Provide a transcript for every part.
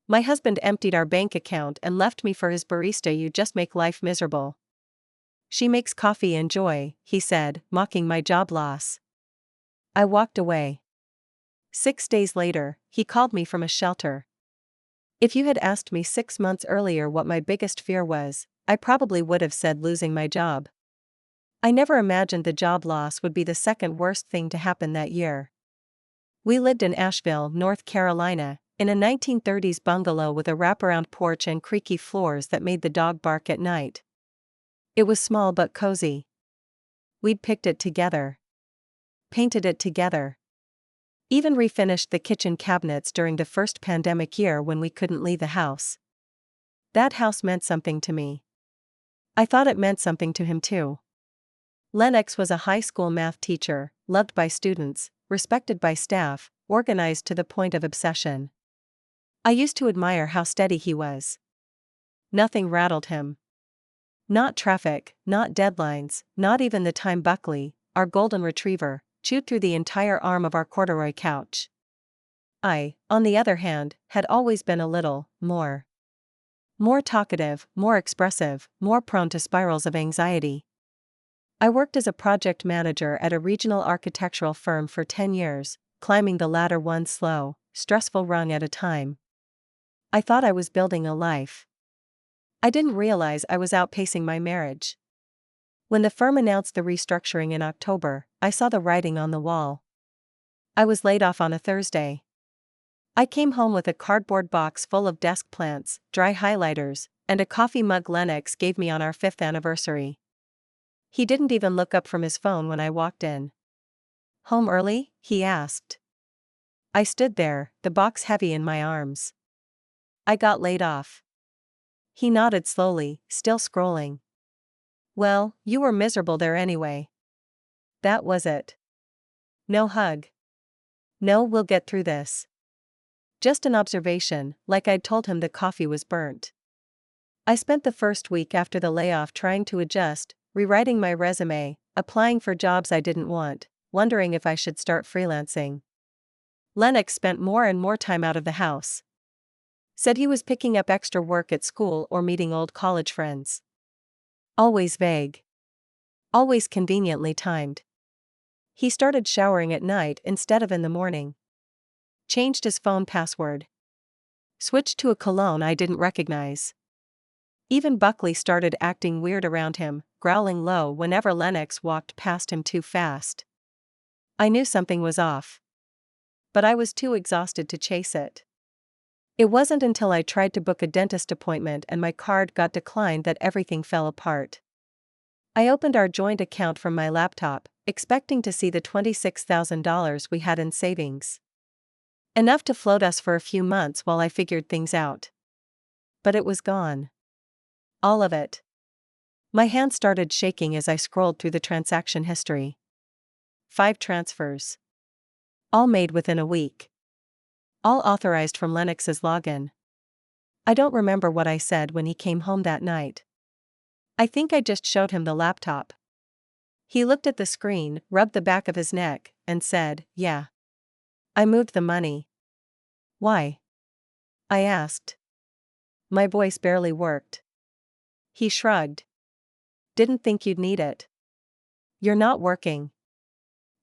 My husband emptied our bank account and left me for his barista. You just make life miserable. She makes coffee and joy, he said, mocking my job loss. I walked away. 6 days later, he called me from a shelter. If you had asked me 6 months earlier what my biggest fear was, I probably would have said losing my job. I never imagined the job loss would be the second worst thing to happen that year. We lived in Asheville, North Carolina, in a 1930s bungalow with a wraparound porch and creaky floors that made the dog bark at night. It was small but cozy. We'd picked it together. Painted it together. Even refinished the kitchen cabinets during the first pandemic year when we couldn't leave the house. That house meant something to me. I thought it meant something to him too. Lennox was a high school math teacher, loved by students, respected by staff, organized to the point of obsession. I used to admire how steady he was. Nothing rattled him. Not traffic, not deadlines, not even the time Buckley, our golden retriever, chewed through the entire arm of our corduroy couch. I, on the other hand, had always been a little more talkative, more expressive, more prone to spirals of anxiety. I worked as a project manager at a regional architectural firm for 10 years, climbing the ladder one slow, stressful rung at a time. I thought I was building a life. I didn't realize I was outpacing my marriage. When the firm announced the restructuring in October, I saw the writing on the wall. I was laid off on a Thursday. I came home with a cardboard box full of desk plants, dry highlighters, and a coffee mug Lennox gave me on our 5th anniversary. He didn't even look up from his phone when I walked in. "Home early?" he asked. I stood there, the box heavy in my arms. "I got laid off." He nodded slowly, still scrolling. "Well, you were miserable there anyway." That was it. No hug. No, we'll get through this. Just an observation, like I'd told him the coffee was burnt. I spent the first week after the layoff trying to adjust, rewriting my resume, applying for jobs I didn't want, wondering if I should start freelancing. Lennox spent more and more time out of the house. Said he was picking up extra work at school or meeting old college friends. Always vague. Always conveniently timed. He started showering at night instead of in the morning. Changed his phone password. Switched to a cologne I didn't recognize. Even Buckley started acting weird around him, growling low whenever Lennox walked past him too fast. I knew something was off. But I was too exhausted to chase it. It wasn't until I tried to book a dentist appointment and my card got declined that everything fell apart. I opened our joint account from my laptop, expecting to see the $26,000 we had in savings. Enough to float us for a few months while I figured things out. But it was gone. All of it. My hand started shaking as I scrolled through the transaction history. 5 transfers. All made within a week. All authorized from Lennox's login. I don't remember what I said when he came home that night. I think I just showed him the laptop. He looked at the screen, rubbed the back of his neck, and said, "Yeah. I moved the money." "Why?" I asked. My voice barely worked. He shrugged. "Didn't think you'd need it. You're not working."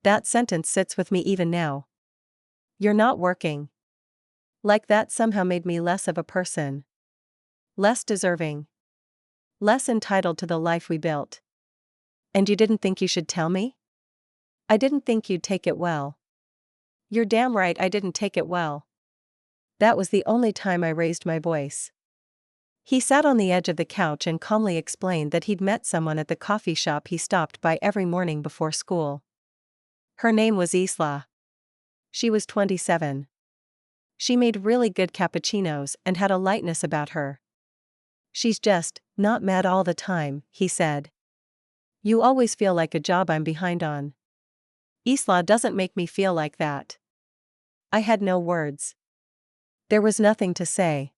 That sentence sits with me even now. You're not working. Like that somehow made me less of a person. Less deserving. Less entitled to the life we built. "And you didn't think you should tell me?" "I didn't think you'd take it well." "You're damn right I didn't take it well." That was the only time I raised my voice. He sat on the edge of the couch and calmly explained that he'd met someone at the coffee shop he stopped by every morning before school. Her name was Isla. She was 27. She made really good cappuccinos and had a lightness about her. "She's just not mad all the time," he said. "You always feel like a job I'm behind on." "Isla doesn't make me feel like that." I had no words. There was nothing to say.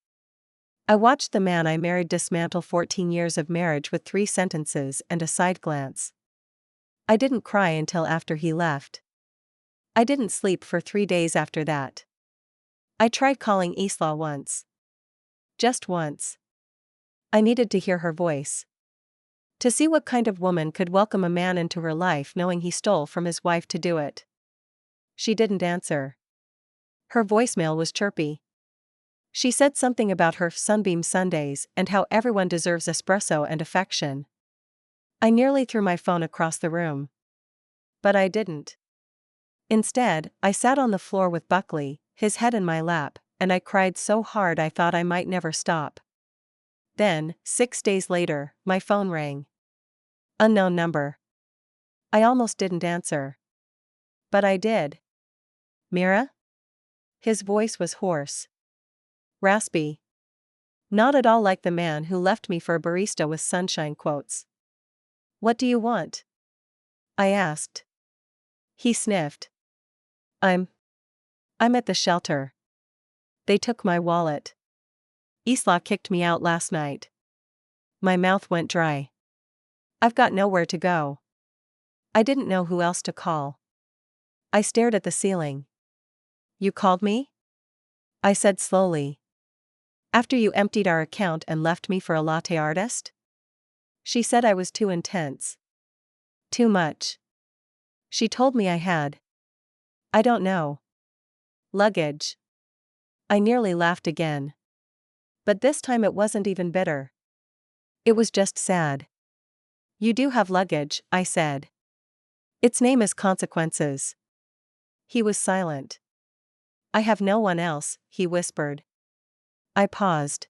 I watched the man I married dismantle 14 years of marriage with 3 sentences and a side glance. I didn't cry until after he left. I didn't sleep for 3 days after that. I tried calling Isla once. Just once. I needed to hear her voice. To see what kind of woman could welcome a man into her life knowing he stole from his wife to do it. She didn't answer. Her voicemail was chirpy. She said something about her sunbeam Sundays and how everyone deserves espresso and affection. I nearly threw my phone across the room. But I didn't. Instead, I sat on the floor with Buckley, his head in my lap, and I cried so hard I thought I might never stop. Then, 6 days later, my phone rang. Unknown number. I almost didn't answer. But I did. Mira? His voice was hoarse. Raspy. Not at all like the man who left me for a barista with sunshine quotes. What do you want? I asked. He sniffed. I'm at the shelter. They took my wallet. Isla kicked me out last night. My mouth went dry. I've got nowhere to go. I didn't know who else to call. I stared at the ceiling. You called me? I said slowly. After you emptied our account and left me for a latte artist? She said I was too intense. Too much. She told me I had. I don't know. Luggage. I nearly laughed again. But this time it wasn't even bitter. It was just sad. You do have luggage, I said. Its name is consequences. He was silent. I have no one else, he whispered. I paused.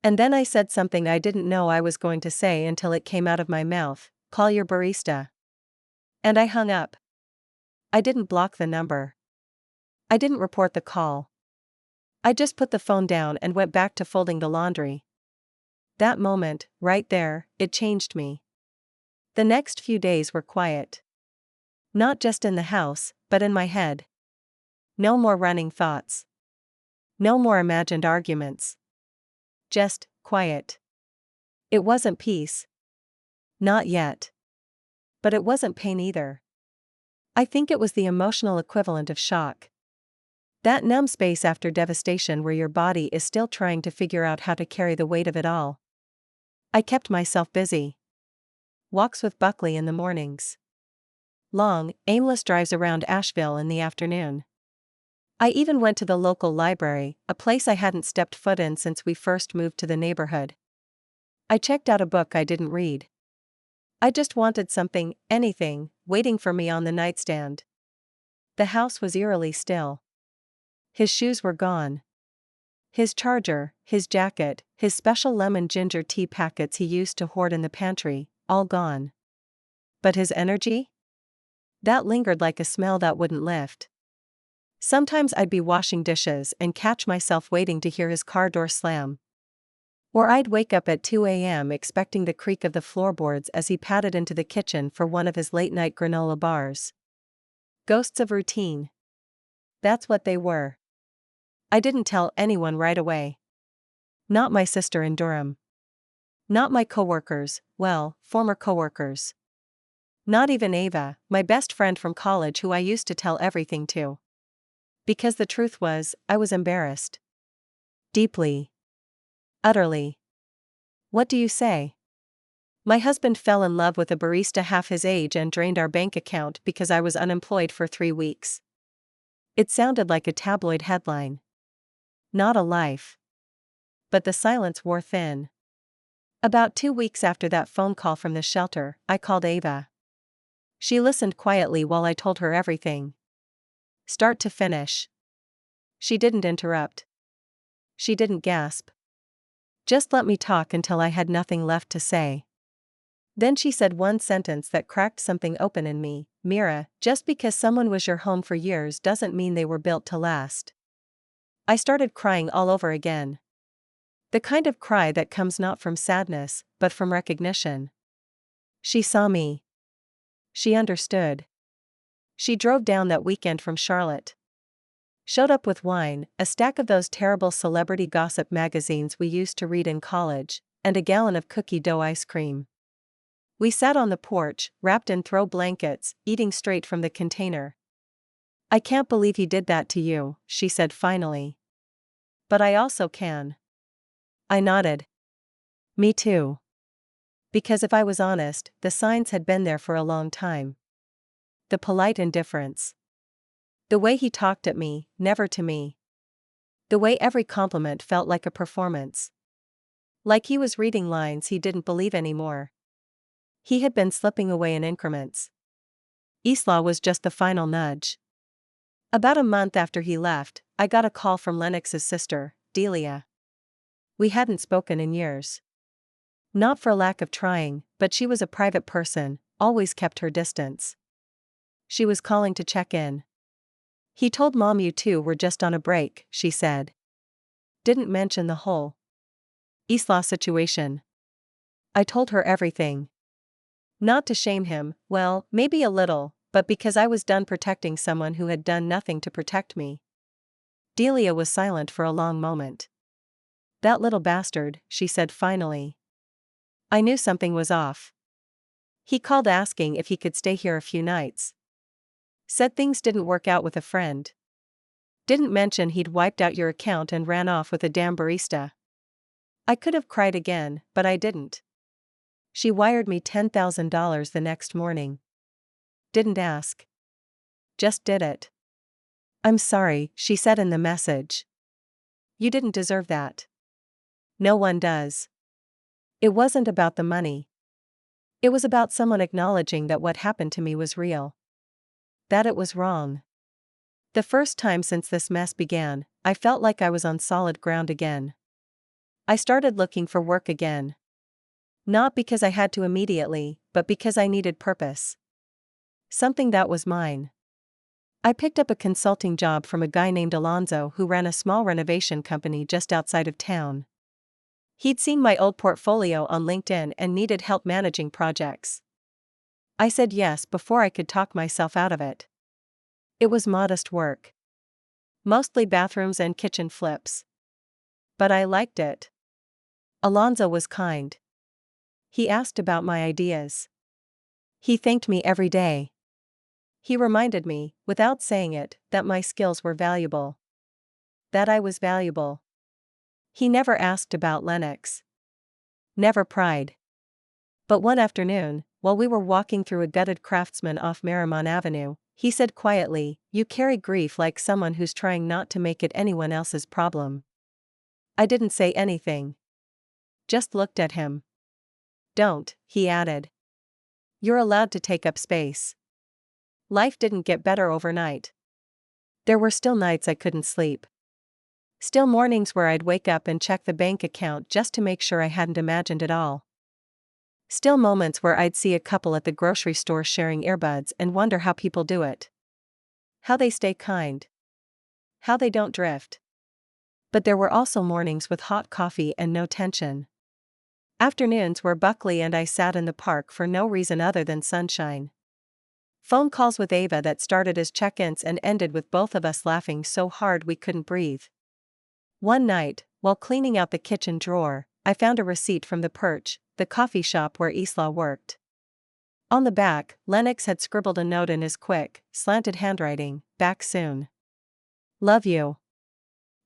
And then I said something I didn't know I was going to say until it came out of my mouth. Call your barista. And I hung up. I didn't block the number. I didn't report the call. I just put the phone down and went back to folding the laundry. That moment, right there, it changed me. The next few days were quiet. Not just in the house, but in my head. No more running thoughts. No more imagined arguments. Just quiet. It wasn't peace. Not yet. But it wasn't pain either. I think it was the emotional equivalent of shock. That numb space after devastation where your body is still trying to figure out how to carry the weight of it all. I kept myself busy. Walks with Buckley in the mornings. Long, aimless drives around Asheville in the afternoon. I even went to the local library, a place I hadn't stepped foot in since we first moved to the neighborhood. I checked out a book I didn't read. I just wanted something, anything, waiting for me on the nightstand. The house was eerily still. His shoes were gone. His charger, his jacket, his special lemon ginger tea packets he used to hoard in the pantry, all gone. But his energy? That lingered like a smell that wouldn't lift. Sometimes I'd be washing dishes and catch myself waiting to hear his car door slam. Or I'd wake up at 2 a.m. expecting the creak of the floorboards as he padded into the kitchen for one of his late-night granola bars. Ghosts of routine. That's what they were. I didn't tell anyone right away. Not my sister in Durham. Not my coworkers, well, former coworkers. Not even Ava, my best friend from college who I used to tell everything to. Because the truth was, I was embarrassed. Deeply. Utterly. What do you say? My husband fell in love with a barista half his age and drained our bank account because I was unemployed for 3 weeks. It sounded like a tabloid headline. Not a life. But the silence wore thin. About 2 weeks after that phone call from the shelter, I called Ava. She listened quietly while I told her everything. Start to finish. She didn't interrupt. She didn't gasp. Just let me talk until I had nothing left to say. Then she said one sentence that cracked something open in me. Mira, just because someone was your home for years doesn't mean they were built to last. I started crying all over again. The kind of cry that comes not from sadness, but from recognition. She saw me. She understood. She drove down that weekend from Charlotte. Showed up with wine, a stack of those terrible celebrity gossip magazines we used to read in college, and a gallon of cookie dough ice cream. We sat on the porch, wrapped in throw blankets, eating straight from the container. I can't believe he did that to you, she said finally. But I also can. I nodded. Me too. Because if I was honest, the signs had been there for a long time. The polite indifference. The way he talked at me, never to me. The way every compliment felt like a performance. Like he was reading lines he didn't believe anymore. He had been slipping away in increments. Isla was just the final nudge. About a month after he left, I got a call from Lennox's sister, Delia. We hadn't spoken in years. Not for lack of trying, but she was a private person, always kept her distance. She was calling to check in. He told Mom you two were just on a break, she said. Didn't mention the whole Isla situation. I told her everything. Not to shame him, well, maybe a little, but because I was done protecting someone who had done nothing to protect me. Delia was silent for a long moment. That little bastard, she said finally. I knew something was off. He called asking if he could stay here a few nights. Said things didn't work out with a friend. Didn't mention he'd wiped out your account and ran off with a damn barista. I could have cried again, but I didn't. She wired me $10,000 the next morning. Didn't ask. Just did it. I'm sorry, she said in the message. You didn't deserve that. No one does. It wasn't about the money. It was about someone acknowledging that what happened to me was real. That it was wrong. The first time since this mess began, I felt like I was on solid ground again. I started looking for work again. Not because I had to immediately, but because I needed purpose. Something that was mine. I picked up a consulting job from a guy named Alonzo who ran a small renovation company just outside of town. He'd seen my old portfolio on LinkedIn and needed help managing projects. I said yes before I could talk myself out of it. It was modest work. Mostly bathrooms and kitchen flips. But I liked it. Alonzo was kind. He asked about my ideas. He thanked me every day. He reminded me, without saying it, that my skills were valuable. That I was valuable. He never asked about Lennox. Never pried. But one afternoon, while we were walking through a gutted Craftsman off Marymount Avenue, he said quietly, "You carry grief like someone who's trying not to make it anyone else's problem." I didn't say anything. Just looked at him. Don't, he added. You're allowed to take up space. Life didn't get better overnight. There were still nights I couldn't sleep. Still mornings where I'd wake up and check the bank account just to make sure I hadn't imagined it all. Still moments where I'd see a couple at the grocery store sharing earbuds and wonder how people do it. How they stay kind. How they don't drift. But there were also mornings with hot coffee and no tension. Afternoons where Buckley and I sat in the park for no reason other than sunshine. Phone calls with Ava that started as check-ins and ended with both of us laughing so hard we couldn't breathe. One night, while cleaning out the kitchen drawer, I found a receipt from the Perch, the coffee shop where Isla worked. On the back, Lennox had scribbled a note in his quick, slanted handwriting, "Back soon. Love you."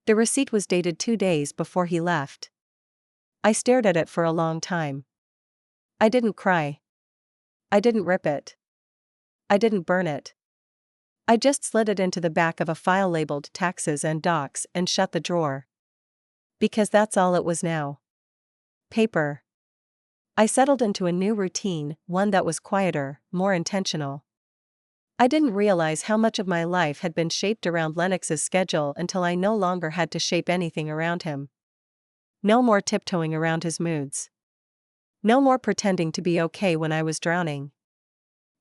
The receipt was dated 2 days before he left. I stared at it for a long time. I didn't cry. I didn't rip it. I didn't burn it. I just slid it into the back of a file labeled Taxes and Docs and shut the drawer. Because that's all it was now. Paper. I settled into a new routine, one that was quieter, more intentional. I didn't realize how much of my life had been shaped around Lennox's schedule until I no longer had to shape anything around him. No more tiptoeing around his moods. No more pretending to be okay when I was drowning.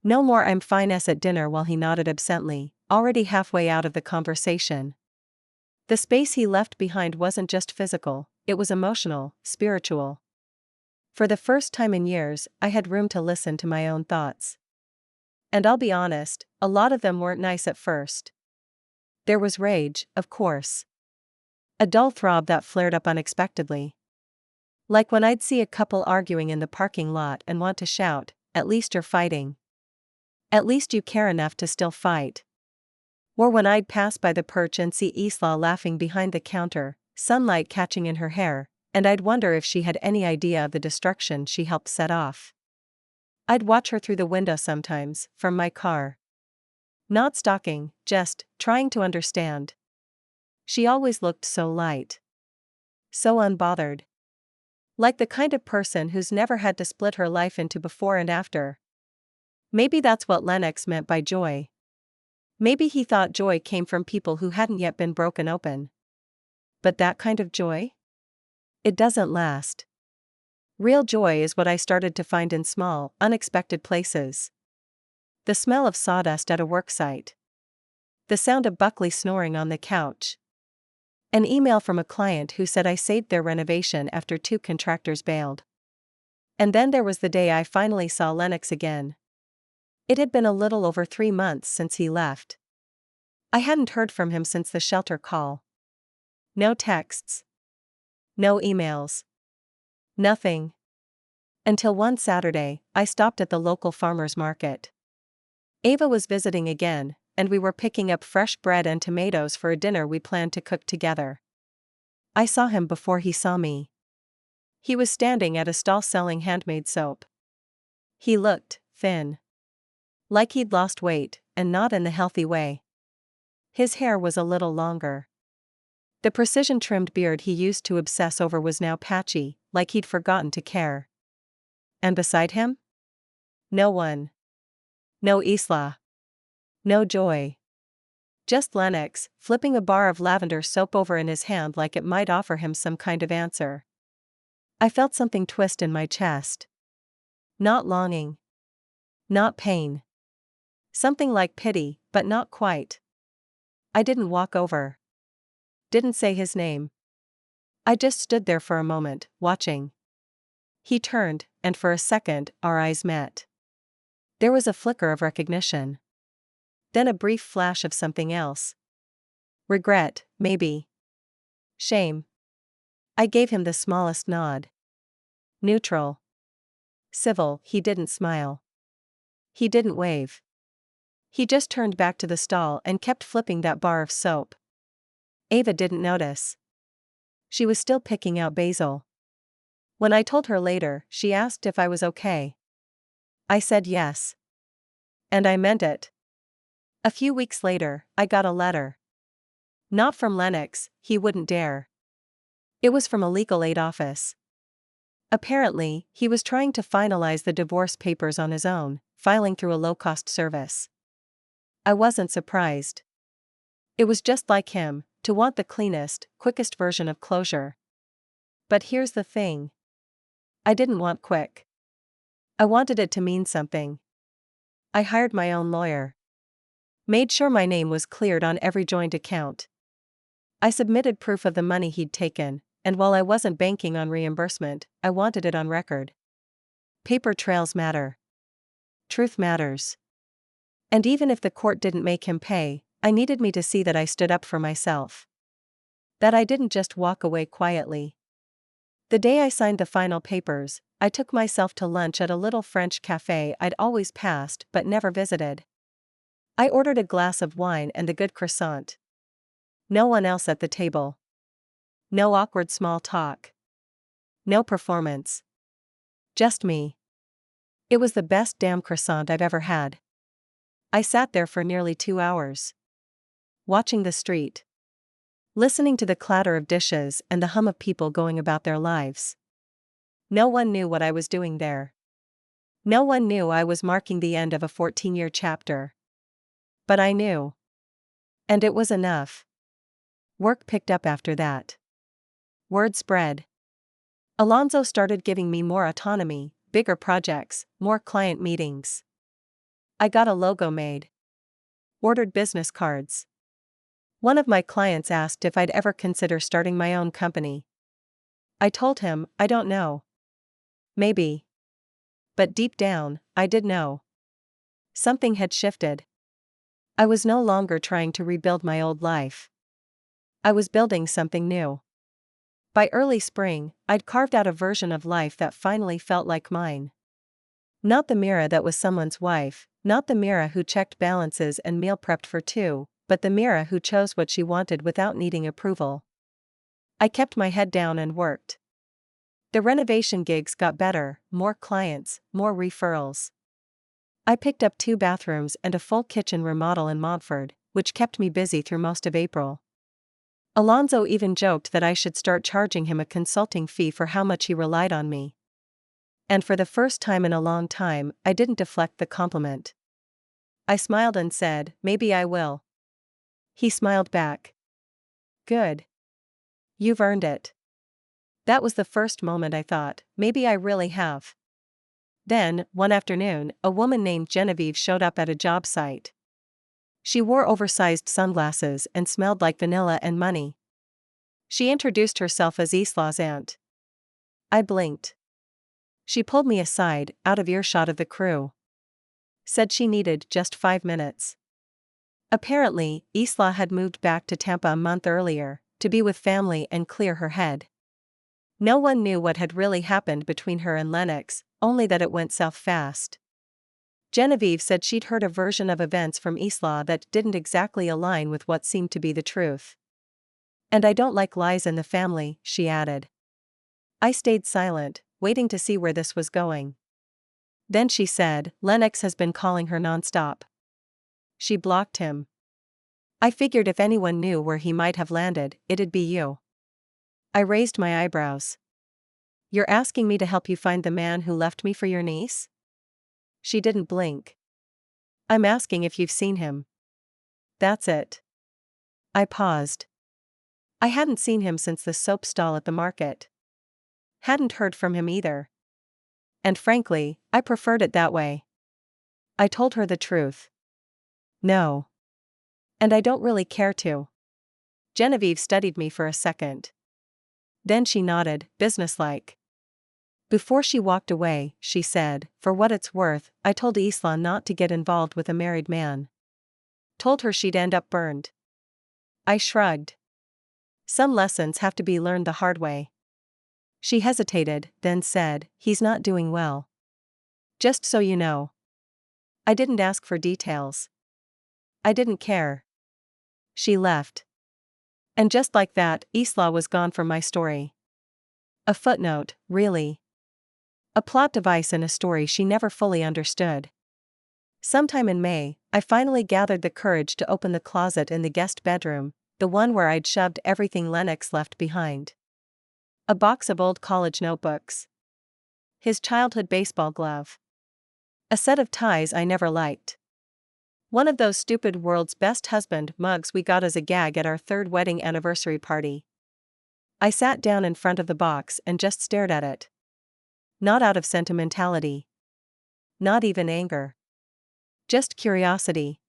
No more "I'm fine"s at dinner while he nodded absently, already halfway out of the conversation. The space he left behind wasn't just physical, it was emotional, spiritual. For the first time in years, I had room to listen to my own thoughts. And I'll be honest, a lot of them weren't nice at first. There was rage, of course. A dull throb that flared up unexpectedly. Like when I'd see a couple arguing in the parking lot and want to shout, "At least you're fighting. At least you care enough to still fight." Or when I'd pass by the Perch and see Isla laughing behind the counter, sunlight catching in her hair, and I'd wonder if she had any idea of the destruction she helped set off. I'd watch her through the window sometimes, from my car. Not stalking, just trying to understand. She always looked so light. So unbothered. Like the kind of person who's never had to split her life into before and after. Maybe that's what Lennox meant by joy. Maybe he thought joy came from people who hadn't yet been broken open. But that kind of joy? It doesn't last. Real joy is what I started to find in small, unexpected places. The smell of sawdust at a worksite. The sound of Buckley snoring on the couch. An email from a client who said I saved their renovation after 2 contractors bailed. And then there was the day I finally saw Lennox again. It had been a little over 3 months since he left. I hadn't heard from him since the shelter call. No texts. No emails. Nothing. Until one Saturday, I stopped at the local farmer's market. Ava was visiting again, and we were picking up fresh bread and tomatoes for a dinner we planned to cook together. I saw him before he saw me. He was standing at a stall selling handmade soap. He looked thin. Like he'd lost weight, and not in the healthy way. His hair was a little longer. The precision-trimmed beard he used to obsess over was now patchy, like he'd forgotten to care. And beside him? No one. No Isla. No Joy. Just Lennox, flipping a bar of lavender soap over in his hand like it might offer him some kind of answer. I felt something twist in my chest. Not longing. Not pain. Something like pity, but not quite. I didn't walk over. Didn't say his name. I just stood there for a moment, watching. He turned, and for a second, our eyes met. There was a flicker of recognition. Then a brief flash of something else. Regret, maybe. Shame. I gave him the smallest nod. Neutral. Civil. He didn't smile. He didn't wave. He just turned back to the stall and kept flipping that bar of soap. Ava didn't notice. She was still picking out basil. When I told her later, she asked if I was okay. I said yes. And I meant it. A few weeks later, I got a letter. Not from Lennox, he wouldn't dare. It was from a legal aid office. Apparently, he was trying to finalize the divorce papers on his own, filing through a low-cost service. I wasn't surprised. It was just like him, to want the cleanest, quickest version of closure. But here's the thing. I didn't want quick. I wanted it to mean something. I hired my own lawyer. Made sure my name was cleared on every joint account. I submitted proof of the money he'd taken, and while I wasn't banking on reimbursement, I wanted it on record. Paper trails matter. Truth matters. And even if the court didn't make him pay, I needed me to see that I stood up for myself. That I didn't just walk away quietly. The day I signed the final papers, I took myself to lunch at a little French cafe I'd always passed but never visited. I ordered a glass of wine and a good croissant. No one else at the table. No awkward small talk. No performance. Just me. It was the best damn croissant I've ever had. I sat there for nearly 2 hours. Watching the street. Listening to the clatter of dishes and the hum of people going about their lives. No one knew what I was doing there. No one knew I was marking the end of a 14-year chapter. But I knew. And it was enough. Work picked up after that. Word spread. Alonzo started giving me more autonomy, bigger projects, more client meetings. I got a logo made. Ordered business cards. One of my clients asked if I'd ever consider starting my own company. I told him, I don't know. Maybe. But deep down, I did know. Something had shifted. I was no longer trying to rebuild my old life. I was building something new. By early spring, I'd carved out a version of life that finally felt like mine. Not the Mira that was someone's wife, not the Mira who checked balances and meal prepped for 2, but the Mira who chose what she wanted without needing approval. I kept my head down and worked. The renovation gigs got better, more clients, more referrals. I picked up 2 bathrooms and a full kitchen remodel in Montford, which kept me busy through most of April. Alonzo even joked that I should start charging him a consulting fee for how much he relied on me. And for the first time in a long time, I didn't deflect the compliment. I smiled and said, "Maybe I will." He smiled back. "Good. You've earned it." That was the first moment I thought, maybe I really have. Then, one afternoon, a woman named Genevieve showed up at a job site. She wore oversized sunglasses and smelled like vanilla and money. She introduced herself as Isla's aunt. I blinked. She pulled me aside, out of earshot of the crew. Said she needed just 5 minutes. Apparently, Isla had moved back to Tampa a month earlier, to be with family and clear her head. No one knew what had really happened between her and Lennox, only that it went south fast. Genevieve said she'd heard a version of events from Isla that didn't exactly align with what seemed to be the truth. "And I don't like lies in the family," she added. I stayed silent, waiting to see where this was going. Then she said, "Lennox has been calling her nonstop. She blocked him. I figured if anyone knew where he might have landed, it'd be you." I raised my eyebrows. "You're asking me to help you find the man who left me for your niece?" She didn't blink. "I'm asking if you've seen him." "That's it." I paused. I hadn't seen him since the soap stall at the market. Hadn't heard from him either. And frankly, I preferred it that way. I told her the truth. "No. And I don't really care to." Genevieve studied me for a second. Then she nodded, businesslike. Before she walked away, she said, "For what it's worth, I told Isla not to get involved with a married man. Told her she'd end up burned." I shrugged. Some lessons have to be learned the hard way. She hesitated, then said, "He's not doing well. Just so you know." I didn't ask for details. I didn't care. She left. And just like that, Isla was gone from my story. A footnote, really. A plot device in a story she never fully understood. Sometime in May, I finally gathered the courage to open the closet in the guest bedroom, the one where I'd shoved everything Lennox left behind. A box of old college notebooks. His childhood baseball glove. A set of ties I never liked. One of those stupid "World's Best Husband" mugs we got as a gag at our 3rd wedding anniversary party. I sat down in front of the box and just stared at it. Not out of sentimentality. Not even anger. Just curiosity.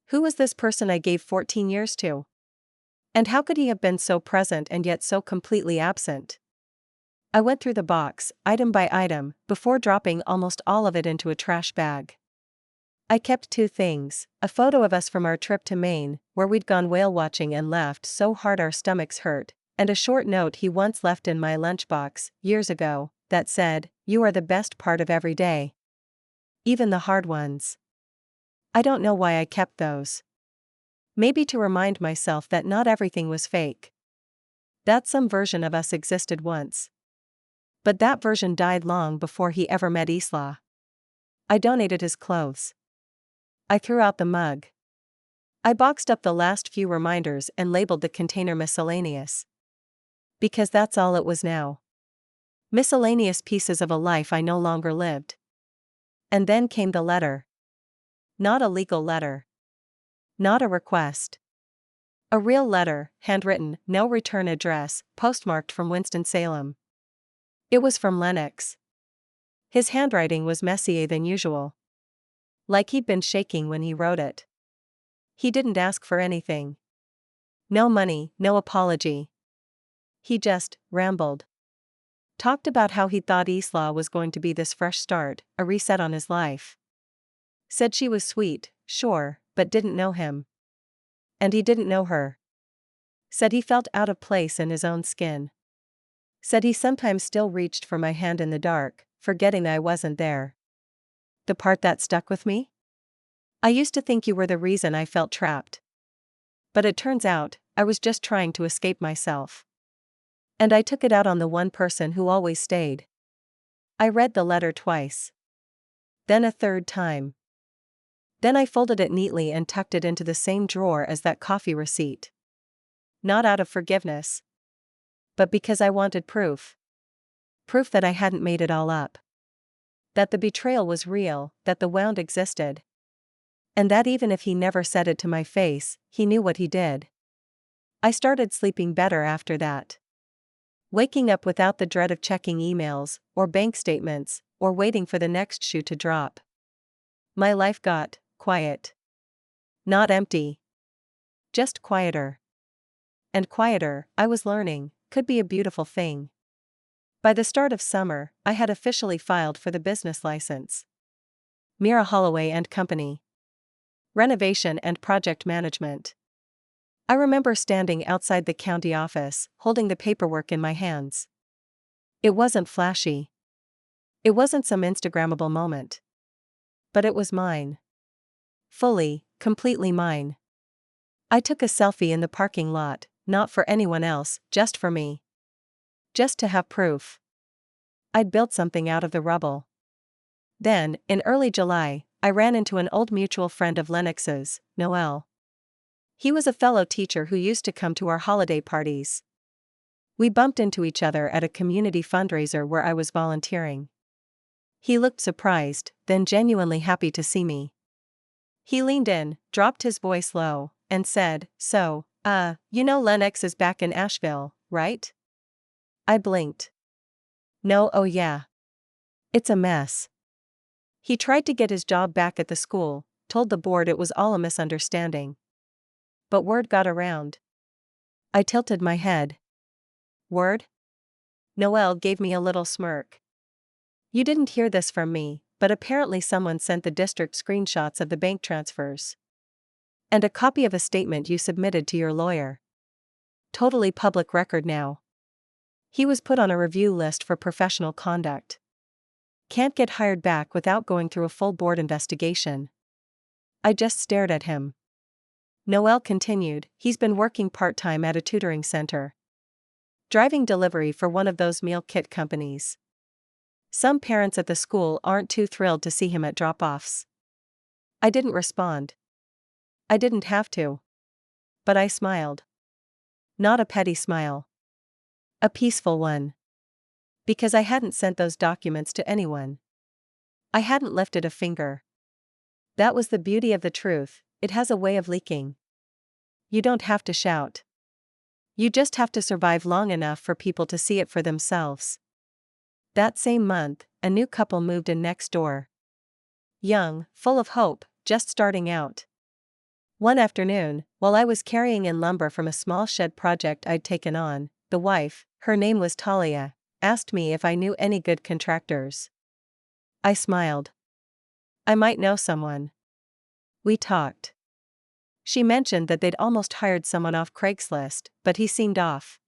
Who was this person I gave 14 years to? And how could he have been so present and yet so completely absent? I went through the box, item by item, before dropping almost all of it into a trash bag. I kept 2 things, a photo of us from our trip to Maine, where we'd gone whale watching and laughed so hard our stomachs hurt, and a short note he once left in my lunchbox, years ago, that said, "You are the best part of every day. Even the hard ones." I don't know why I kept those. Maybe to remind myself that not everything was fake. That some version of us existed once. But that version died long before he ever met Isla. I donated his clothes. I threw out the mug. I boxed up the last few reminders and labeled the container miscellaneous. Because that's all it was now. Miscellaneous pieces of a life I no longer lived. And then came the letter. Not a legal letter. Not a request. A real letter, handwritten, no return address, postmarked from Winston-Salem. It was from Lennox. His handwriting was messier than usual. Like he'd been shaking when he wrote it. He didn't ask for anything. No money, no apology. He just rambled. Talked about how he thought Isla was going to be this fresh start, a reset on his life. Said she was sweet, sure, but didn't know him. And he didn't know her. Said he felt out of place in his own skin. Said he sometimes still reached for my hand in the dark, forgetting I wasn't there. The part that stuck with me? "I used to think you were the reason I felt trapped. But it turns out, I was just trying to escape myself." And I took it out on the one person who always stayed. I read the letter twice. Then a third time. Then I folded it neatly and tucked it into the same drawer as that coffee receipt. Not out of forgiveness, but because I wanted proof. Proof that I hadn't made it all up. That the betrayal was real, that the wound existed. And that even if he never said it to my face, he knew what he did. I started sleeping better after that. Waking up without the dread of checking emails, or bank statements, or waiting for the next shoe to drop. My life got quiet. Not empty. Just quieter. And quieter, I was learning, could be a beautiful thing. By the start of summer, I had officially filed for the business license. Mira Holloway and Company. Renovation and Project Management. I remember standing outside the county office, holding the paperwork in my hands. It wasn't flashy. It wasn't some Instagrammable moment. But it was mine. Fully, completely mine. I took a selfie in the parking lot, not for anyone else, just for me. Just to have proof. I'd built something out of the rubble. Then, in early July, I ran into an old mutual friend of Lennox's, Noel. He was a fellow teacher who used to come to our holiday parties. We bumped into each other at a community fundraiser where I was volunteering. He looked surprised, then genuinely happy to see me. He leaned in, dropped his voice low, and said, "So, Lennox is back in Asheville, right?" I blinked. "No, oh yeah. It's a mess. He tried to get his job back at the school, told the board it was all a misunderstanding. But word got around." I tilted my head. "Word?" Noel gave me a little smirk. "You didn't hear this from me, but apparently someone sent the district screenshots of the bank transfers. And a copy of a statement you submitted to your lawyer. Totally public record now. He was put on a review list for professional conduct. Can't get hired back without going through a full board investigation." I just stared at him. Noel continued, "He's been working part-time at a tutoring center. Driving delivery for one of those meal kit companies. Some parents at the school aren't too thrilled to see him at drop-offs." I didn't respond. I didn't have to. But I smiled. Not a petty smile. A peaceful one. Because I hadn't sent those documents to anyone. I hadn't lifted a finger. That was the beauty of the truth, it has a way of leaking. You don't have to shout. You just have to survive long enough for people to see it for themselves. That same month, a new couple moved in next door. Young, full of hope, just starting out. One afternoon, while I was carrying in lumber from a small shed project I'd taken on, the wife, her name was Talia, asked me if I knew any good contractors. I smiled. I might know someone. We talked. She mentioned that they'd almost hired someone off Craigslist, but he seemed off.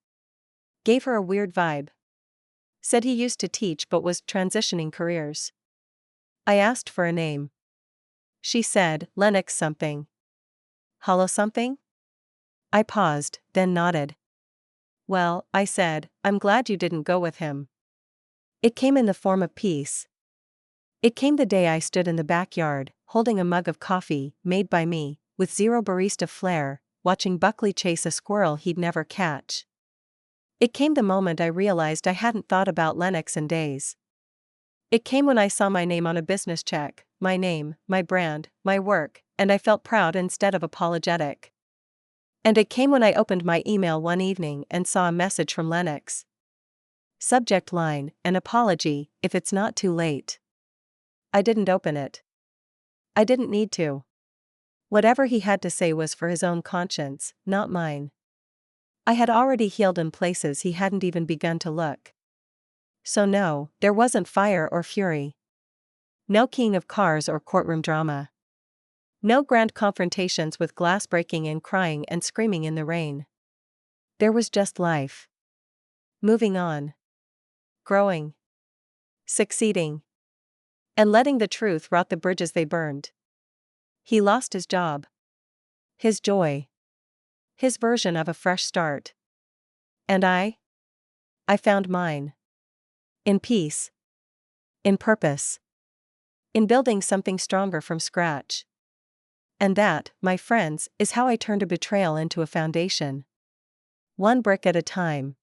Gave her a weird vibe. Said he used to teach but was transitioning careers. I asked for a name. She said, "Lennox something." "Hollow something?" I paused, then nodded. "Well," I said, "I'm glad you didn't go with him." It came in the form of peace. It came the day I stood in the backyard, holding a mug of coffee, made by me, with zero barista flair, watching Buckley chase a squirrel he'd never catch. It came the moment I realized I hadn't thought about Lennox in days. It came when I saw my name on a business check, my name, my brand, my work, and I felt proud instead of apologetic. And it came when I opened my email one evening and saw a message from Lennox. Subject line, "An apology, if it's not too late." I didn't open it. I didn't need to. Whatever he had to say was for his own conscience, not mine. I had already healed in places he hadn't even begun to look. So no, there wasn't fire or fury. No keying of cars or courtroom drama. No grand confrontations with glass breaking and crying and screaming in the rain. There was just life. Moving on. Growing. Succeeding. And letting the truth rot the bridges they burned. He lost his job. His joy. His version of a fresh start. And I? I found mine. In peace. In purpose. In building something stronger from scratch. And that, my friends, is how I turned a betrayal into a foundation. One brick at a time.